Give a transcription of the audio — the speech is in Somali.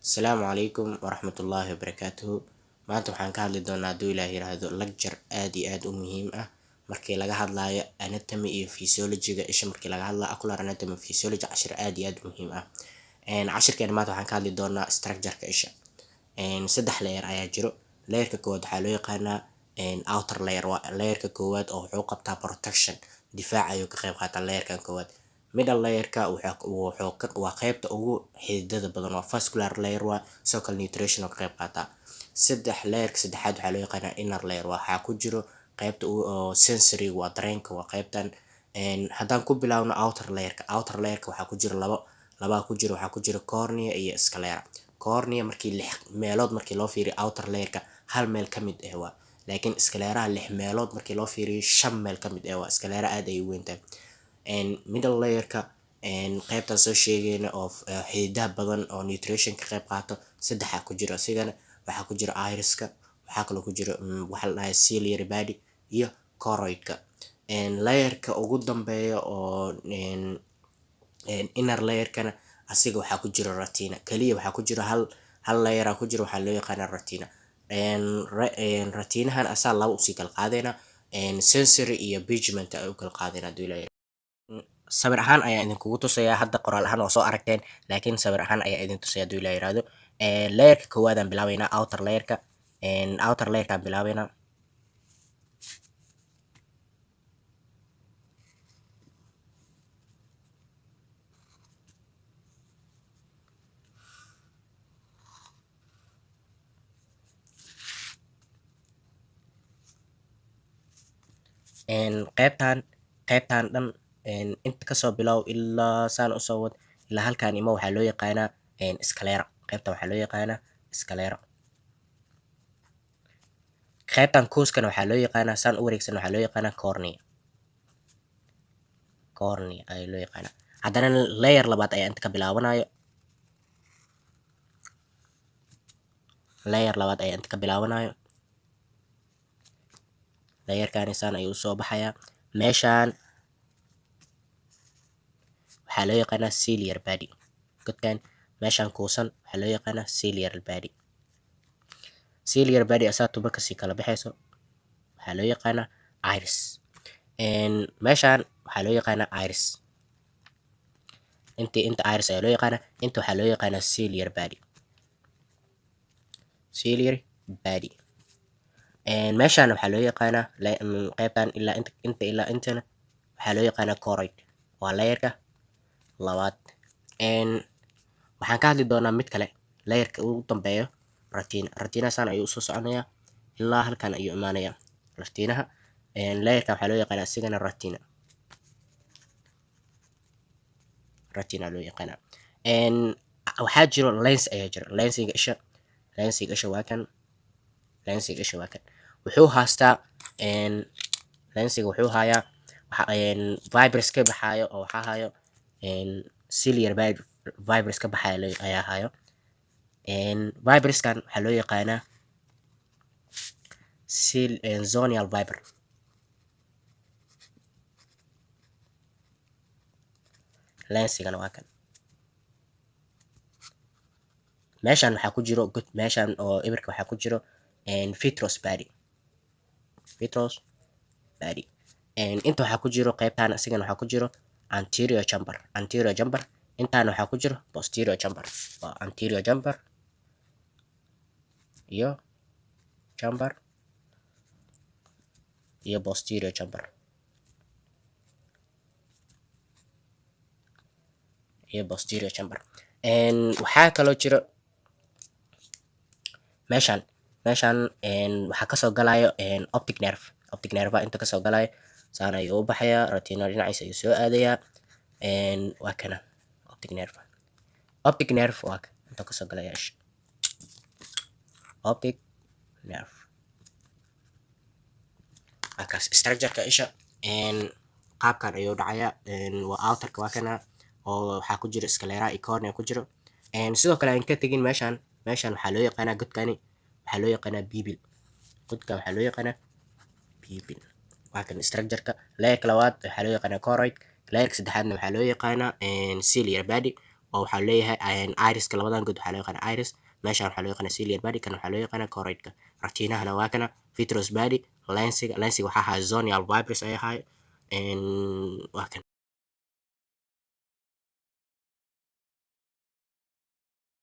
Asalaamu calaykum waraxmatullaahi wabarakaatuhu. Maanta waxaan ka hadli doonaa hadduu ilaah yiraahdo lecture aad iyo aad u muhiim ah markii laga hadlayo anatomy iyo physiology-ga isha. Markii laga hadlayo ocular anatomy physiology, cashir aad iyo aad muhiim ah. Cashirkeena maanta waxaan ka hadli doonaa structure-ka isha. Saddex layer ayaa jiro. Layerka koowaad waxaa loo yaqaanaa outer layer. Waa layerka koowaad oo wuxuu qabtaa protection, difaac ayuu ka qayb qaataa layerkan koowaad. Middle layerka waa qaybta ugu xididada badan, waa vascular layer, waa sidoo kale nutrition oo ka qayb qaata. Layerka saddexaad waxaa loo yaqaanaa inner layer. Waxaa ku jiro qaybta sensory, waa dareenka, waa qaybtan. Haddaan ku bilaawno outer layerka waxaa ku jiro waxaa ku jiro cornea iyo sclera. Cornea markii 6 meelood markii loo fiiriyo outer layerka hal meel ka mid ah waa, laakiin sclera 6 meelood markii loo fiiriyo 5 meel ka mid ah waa. Sclera aad ay u weyn tahay. Middle layerka qaybtan soo sheegayna oo xididaha badan oo nutrition ka qayb qaato saddexa ku jiro asigana. Waxaa ku jiro iriska, waxaa kaloo ku jiro waxa la dhahay ciliary body iyo choroidka. Layerka ugu dambeeya oo inner layerkana asiga waxaa ku jiro retina. Kaliya waxaa ku jiro hal layer ku jiro, waxaa loo yaqaanaa retina. Retinahan asaa laba usii kala qaadayna, sensory iyo pigment ay u kala qaadayna hadduu ilaahay. Sawir ahaan ayaa idinkugu tusayaa, hadda qoraal ahaan waa soo aragteen, laakiin sawir ahaan ayaa idin tusaya hadduu ilaahay yiraahdo. Layerka koowaad aan bilaabaynaa, outer layerka. Outer layerka aan bilaabaynaa. qaybtan dhan inta kasoo bilow ilaa saan usoo wad ilaa halkaan imo waxaa loo yaqaanaa sclera. Qaybtan waxaa loo yaqaanaa sclera. Qaybtan kuuskana waxaa loo yaqaanaa, saan u wareegsan waxaa loo yaqaanaa cornea. Cornea ayaa loo yaqaanaa. Haddana layer labaad ayaa inta ka bilaabanayo. Layerkaani saan ayuu usoo baxayaa. Meeshaan waxaa loo yaqaanaa ciliary body. Godkan meeshaan kuusan waxaa loo yaqaanaa ciliary body. Ciliary body asaa tuba kasii kala baxayso waxaa loo yaqaanaa iris. Meeshaan waxaa loo yaqaanaa iris. Inta iris ayaa loo yaqaanaa. Inta waxaa loo yaqaanaa ciliary body. Meeshaan waxaa loo yaqaanaa qaybtan ilaa intana waxaa loo yaqaanaa choroid. Waa layerka labaad. Waxaan ka hadli doonaa mid kale, layerka ugu dambeeyo retina. Retina saan ayuu usoo soconayaa ilaa halkaan ayuu imaanayaa. Retinaha layerka waxaa loo yaqaanaa asigana retina. Loo yaqaanaa. Waxaa jiro lens ayaa jiro. Lensiga isha waa kan. Wuxuu haystaa lensiga wuxuu hayaa fibers ka baxaayo oo waxaa hayo ciliary body fibers ka baxaayo ayaa hayo. Fiberskan waxaa loo yaqaanaa zonial fiber. Lensigana waa kan. Meeshaan waxaa ku jiro meeshaan oo ibirka waxaa ku jiro vitreous body. Inta waxaa ku jiro qaybtaan asigana waxaa ku jiro anterior chamber. Intaan waxaa ku jiro posterior chamber. Waa anterior chamber iyo posterior chamber. Waxaa kaloo jiro meeshaan waxaa kasoo galayo optic nerve. Optic nerve inta kasoo galayo saan ayuu u baxayaa. Retina dhinaciisa ayuu soo aadayaa. Waa kana optic nerve. Waa inta kasoo galaya isha. Optic nerve. Akaas structure-ka isha qaabkan ayuu dhacayaa. Waa outerka waa kana oo waxaa ku jiro sclera iyo cornea ku jiro. Sidoo kale aan ka tegin meeshaan waxaa loo yaqaanaa godkani waxaa loo yaqaanaa pupil. Godkan waxaa loo yaqaanaa pupil. Waa kan structure-ka. Layerka labaad waxaa loo yaqaanaa choroid. Layerka saddexaadna waxaa loo yaqaanaa ciliary body. oo waxaa leeyahay iriska labadan good waxaa loo yaqaana iris, meeshan waxaa loo yaqaana ciliary body, kan waxaa loo yaqaana choroidka. Retinahana waa kana vitreous body, lensiga waxaa ahaa zonial fibers ay ahaay waa kan